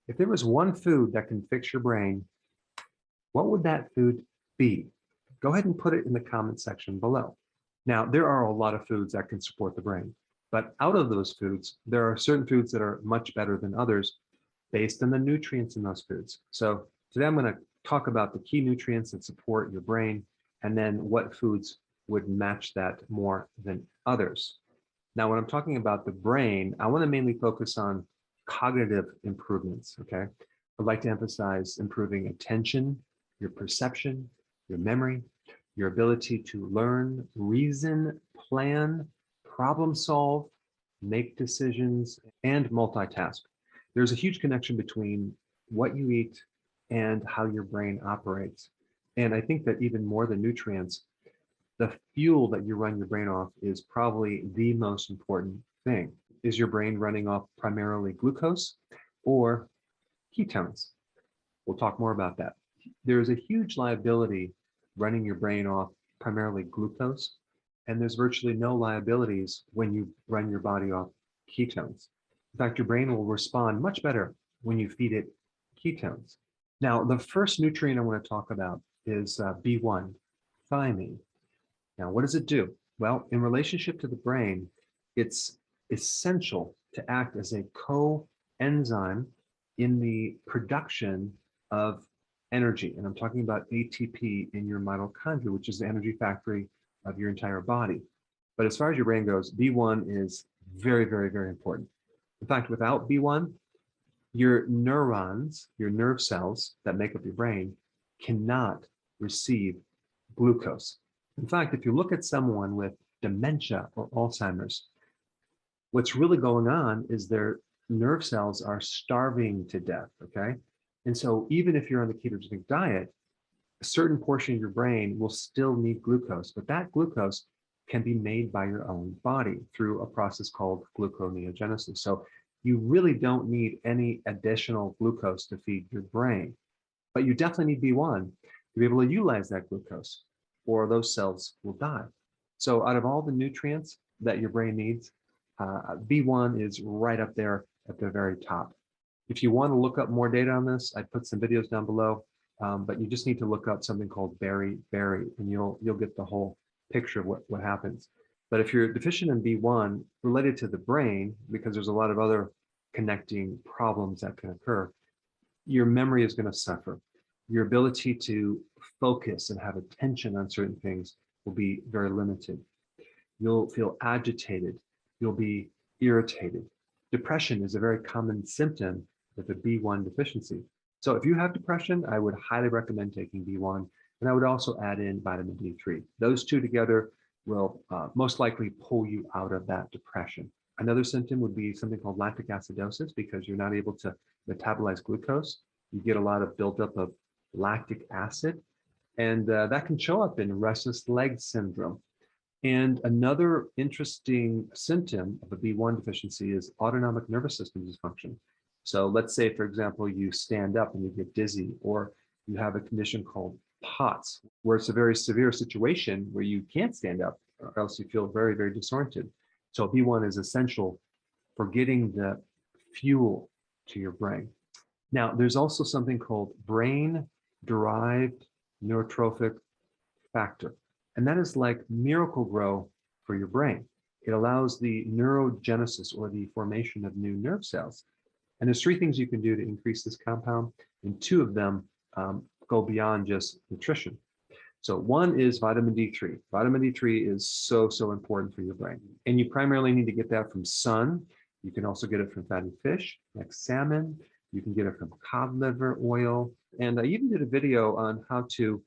If there was one food that can fix your brain, what would that food be? Go ahead and put it in the comment section below. Now, there are a lot of foods that can support the brain, but out of those foods, there are certain foods that are much better than others based on the nutrients in those foods. So today I'm going to talk about the key nutrients that support your brain and then what foods would match that more than others. Now, when I'm talking about the brain, I want to mainly focus on cognitive improvements, okay? I'd like to emphasize improving attention, your perception, your memory, your ability to learn, reason, plan, problem solve, make decisions, and multitask. There's a huge connection between what you eat and how your brain operates. And I think that even more than nutrients, the fuel that you run your brain off is probably the most important thing. Is your brain running off primarily glucose or ketones? We'll talk more about that. There's a huge liability running your brain off primarily glucose, and there's virtually no liabilities when you run your body off ketones. In fact, your brain will respond much better when you feed it ketones. Now, the first nutrient I want to talk about is B1, thiamine. Now, what does it do? Well, in relationship to the brain, it's essential to act as a coenzyme in the production of energy. And I'm talking about ATP in your mitochondria, which is the energy factory of your entire body. But as far as your brain goes, B1 is very, very, very important. In fact, without B1, your neurons, your nerve cells that make up your brain, cannot receive glucose. In fact, if you look at someone with dementia or Alzheimer's, what's really going on is their nerve cells are starving to death, okay? And so even if you're on the ketogenic diet, a certain portion of your brain will still need glucose, but that glucose can be made by your own body through a process called gluconeogenesis. So you really don't need any additional glucose to feed your brain, but you definitely need B1 to be able to utilize that glucose, or those cells will die. So out of all the nutrients that your brain needs, B1 is right up there at the very top. If you want to look up more data on this, I put some videos down below, but you just need to look up something called Berg, and you'll get the whole picture of what happens. But if you're deficient in B1 related to the brain, because there's a lot of other connecting problems that can occur, your memory is going to suffer. Your ability to focus and have attention on certain things will be very limited. You'll feel agitated. You'll be irritated. Depression is a very common symptom of a B1 deficiency. So if you have depression, I would highly recommend taking B1, and I would also add in vitamin D3. Those two together will most likely pull you out of that depression. Another symptom would be something called lactic acidosis, because you're not able to metabolize glucose. You get a lot of buildup of lactic acid, and that can show up in restless leg syndrome. And another interesting symptom of a B1 deficiency is autonomic nervous system dysfunction. So let's say, for example, you stand up and you get dizzy, or you have a condition called POTS, where it's a very severe situation where you can't stand up, or else you feel very, very disoriented. So B1 is essential for getting the fuel to your brain. Now, there's also something called brain-derived neurotrophic factor, and that is like Miracle-Gro for your brain. It allows the neurogenesis, or the formation of new nerve cells. And there's three things you can do to increase this compound, and two of them go beyond just nutrition. So one is vitamin D3. Vitamin D3 is so, so important for your brain. And you primarily need to get that from sun. You can also get it from fatty fish, like salmon. You can get it from cod liver oil. And I even did a video on how to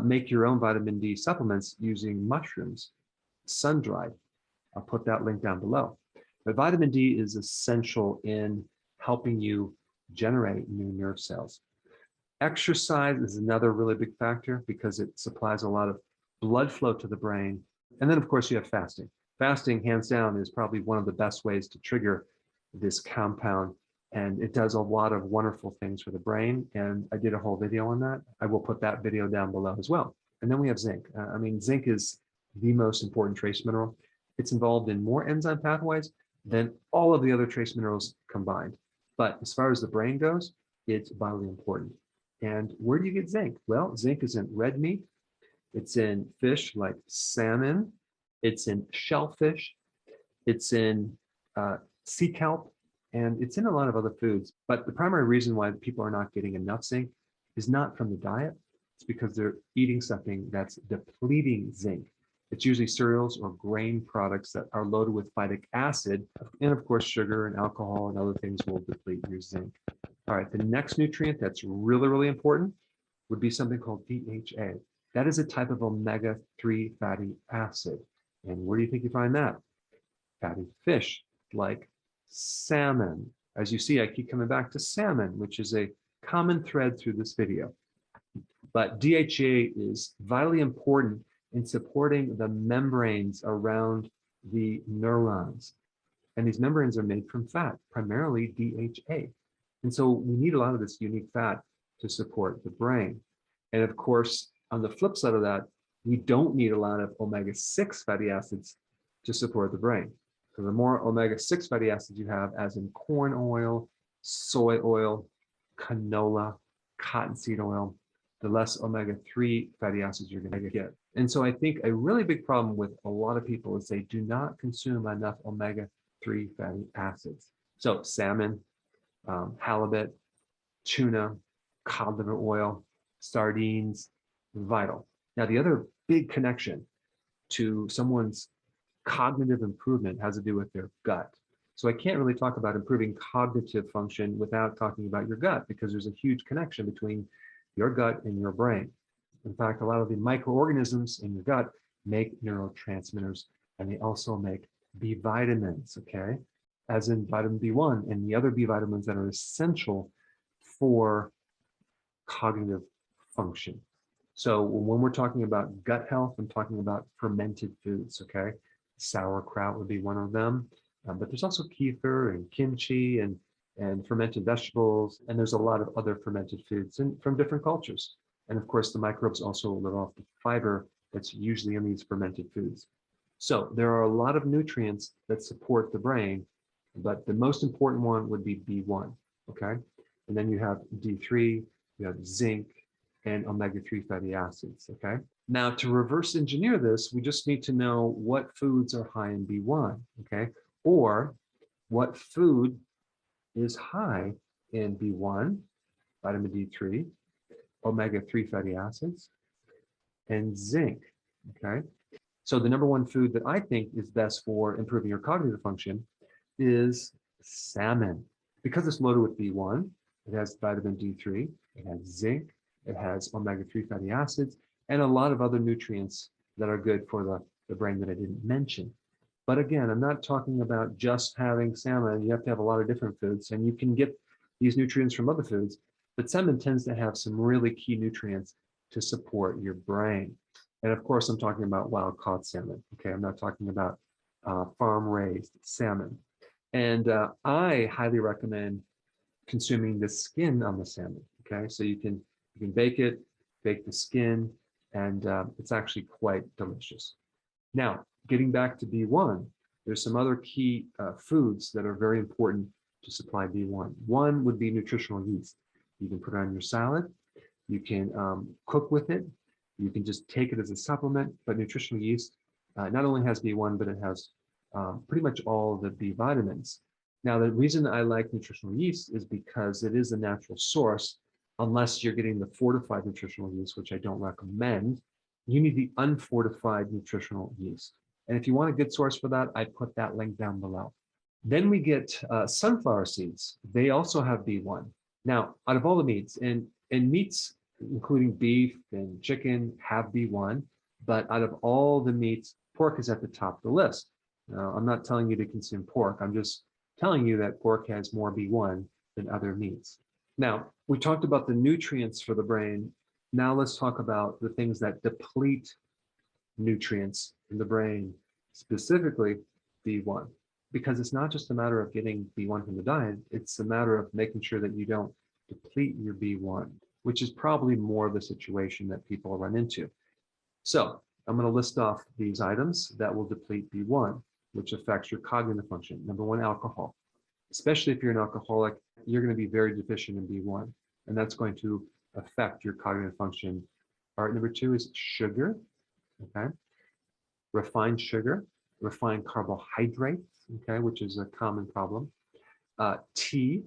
make your own vitamin D supplements using mushrooms, sun-dried. I'll put that link down below. But vitamin D is essential in helping you generate new nerve cells. Exercise is another really big factor, because it supplies a lot of blood flow to the brain. And then, of course, you have fasting. Fasting, hands down, is probably one of the best ways to trigger this compound. And it does a lot of wonderful things for the brain. And I did a whole video on that. I will put that video down below as well. And then we have zinc. Zinc is the most important trace mineral. It's involved in more enzyme pathways than all of the other trace minerals combined. But as far as the brain goes, it's vitally important. And where do you get zinc? Well, zinc is in red meat. It's in fish like salmon. It's in shellfish. It's in sea kelp. And it's in a lot of other foods. But the primary reason why people are not getting enough zinc is not from the diet. It's because they're eating something that's depleting zinc. It's usually cereals or grain products that are loaded with phytic acid. And of course, sugar and alcohol and other things will deplete your zinc. All right, the next nutrient that's really, really important would be something called DHA. That is a type of omega-3 fatty acid. And where do you think you find that? Fatty fish, like salmon. As you see, I keep coming back to salmon, which is a common thread through this video. But DHA is vitally important in supporting the membranes around the neurons. And these membranes are made from fat, primarily DHA. And so we need a lot of this unique fat to support the brain. And of course, on the flip side of that, we don't need a lot of omega-6 fatty acids to support the brain. So the more omega-6 fatty acids you have, as in corn oil, soy oil, canola, cottonseed oil, the less omega-3 fatty acids you're going to get. And so I think a really big problem with a lot of people is they do not consume enough omega-3 fatty acids. So salmon, halibut, tuna, cod liver oil, sardines, vital. Now, the other big connection to someone's cognitive improvement has to do with their gut. So I can't really talk about improving cognitive function without talking about your gut, because there's a huge connection between your gut and your brain. In fact, a lot of the microorganisms in your gut make neurotransmitters, and they also make B vitamins, okay? As in vitamin B1 and the other B vitamins that are essential for cognitive function. So when we're talking about gut health, I'm talking about fermented foods, okay? Sauerkraut would be one of them, but there's also kefir and kimchi and fermented vegetables, and there's a lot of other fermented foods from different cultures. And of course, the microbes also live off the fiber that's usually in these fermented foods. So there are a lot of nutrients that support the brain, but the most important one would be B1, okay? And then you have D3, you have zinc, and omega-3 fatty acids, okay? Now, to reverse engineer this, we just need to know what foods are high in B1, okay? Or what food is high in B1, vitamin D3, omega-3 fatty acids, and zinc, okay? So the number one food that I think is best for improving your cognitive function is salmon. Because it's loaded with B1, it has vitamin D3, it has zinc, it has omega-3 fatty acids, and a lot of other nutrients that are good for the brain that I didn't mention. But again, I'm not talking about just having salmon. You have to have a lot of different foods, and you can get these nutrients from other foods, but salmon tends to have some really key nutrients to support your brain. And of course, I'm talking about wild-caught salmon, okay? I'm not talking about farm-raised salmon. And I highly recommend consuming the skin on the salmon, okay? So you can bake it, bake the skin, and it's actually quite delicious. Now, getting back to B1, there's some other key foods that are very important to supply B1. One would be nutritional yeast. You can put it on your salad. You can cook with it. You can just take it as a supplement, but nutritional yeast not only has B1, but it has pretty much all the B vitamins. Now, the reason I like nutritional yeast is because it is a natural source, unless you're getting the fortified nutritional yeast, which I don't recommend. You need the unfortified nutritional yeast. And if you want a good source for that, I put that link down below. Then we get sunflower seeds. They also have B1. Now, out of all the meats, and meats, including beef and chicken, have B1, but out of all the meats, pork is at the top of the list. Now, I'm not telling you to consume pork. I'm just telling you that pork has more B1 than other meats. Now, we talked about the nutrients for the brain. Now let's talk about the things that deplete nutrients in the brain, specifically B1. Because it's not just a matter of getting B1 from the diet, it's a matter of making sure that you don't deplete your B1, which is probably more of the situation that people run into. So I'm going to list off these items that will deplete B1, which affects your cognitive function. Number one, alcohol. especially if you're an alcoholic, you're going to be very deficient in B1, and that's going to affect your cognitive function. All right, number 2 is sugar, okay? Refined sugar, refined carbohydrates, okay, which is a common problem. Tea,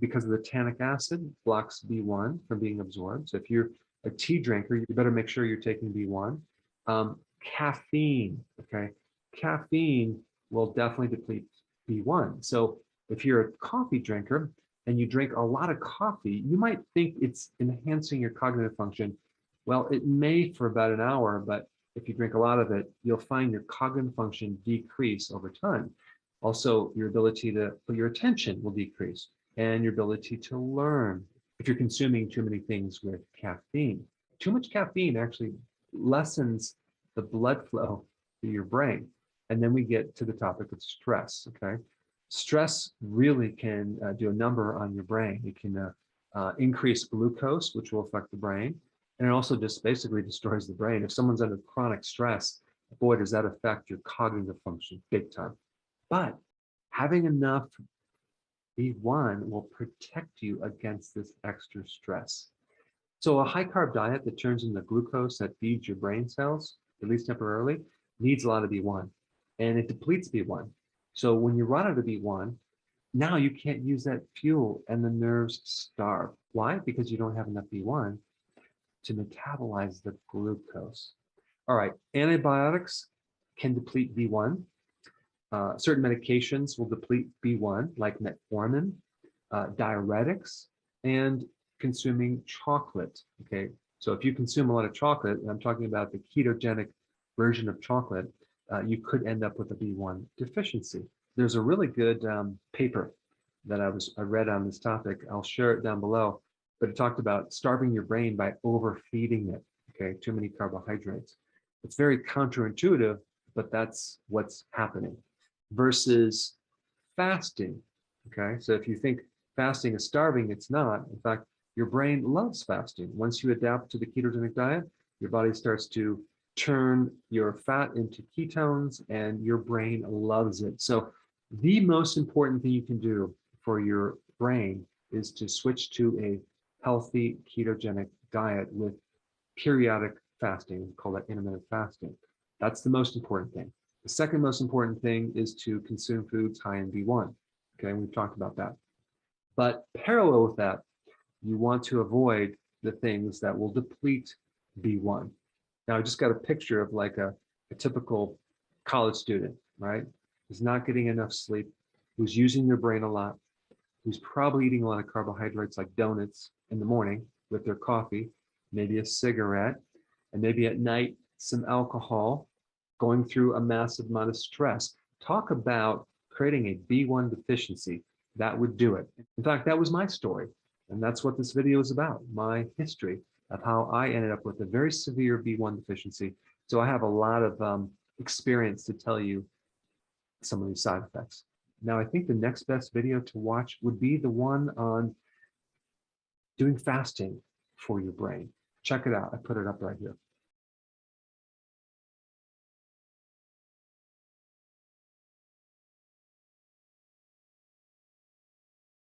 because of the tannic acid, blocks B1 from being absorbed. So if you're a tea drinker, you better make sure you're taking B1. Caffeine, okay? Caffeine will definitely deplete B1. So if you're a coffee drinker and you drink a lot of coffee, you might think it's enhancing your cognitive function. Well, it may for about an hour, but if you drink a lot of it, you'll find your cognitive function decrease over time. Also, your ability to put your attention will decrease and your ability to learn if you're consuming too many things with caffeine. Too much caffeine actually lessens the blood flow to your brain. And then we get to the topic of stress, okay? Stress really can do a number on your brain. It can increase glucose, which will affect the brain. And it also just basically destroys the brain. If someone's under chronic stress, boy, does that affect your cognitive function big time. But having enough B1 will protect you against this extra stress. So a high carb diet that turns into glucose that feeds your brain cells, at least temporarily, needs a lot of B1, and it depletes B1. So when you run out of B1, now you can't use that fuel and the nerves starve. Why? Because you don't have enough B1 to metabolize the glucose. All right, antibiotics can deplete B1. Certain medications will deplete B1, like metformin, diuretics, and consuming chocolate, okay? So if you consume a lot of chocolate, and I'm talking about the ketogenic version of chocolate, you could end up with a B1 deficiency. There's a really good paper that I read on this topic. I'll share it down below, but it talked about starving your brain by overfeeding it, okay? Too many carbohydrates. It's very counterintuitive, but that's what's happening. Versus fasting, okay? So if you think fasting is starving, it's not. In fact, your brain loves fasting. Once you adapt to the ketogenic diet, your body starts to turn your fat into ketones and your brain loves it. So the most important thing you can do for your brain is to switch to a healthy ketogenic diet with periodic fasting. We call that intermittent fasting. That's the most important thing. The second most important thing is to consume foods high in B1. Okay, we've talked about that. But parallel with that, you want to avoid the things that will deplete B1. Now, I just got a picture of like a typical college student, right? Who's not getting enough sleep, who's using their brain a lot, who's probably eating a lot of carbohydrates like donuts in the morning with their coffee, maybe a cigarette, and maybe at night some alcohol, going through a massive amount of stress. Talk about creating a B1 deficiency. That would do it. In fact, that was my story. And that's what this video is about, my history of how I ended up with a very severe B1 deficiency. So I have a lot of experience to tell you some of these side effects. Now, I think the next best video to watch would be the one on doing fasting for your brain. Check it out. I put it up right here.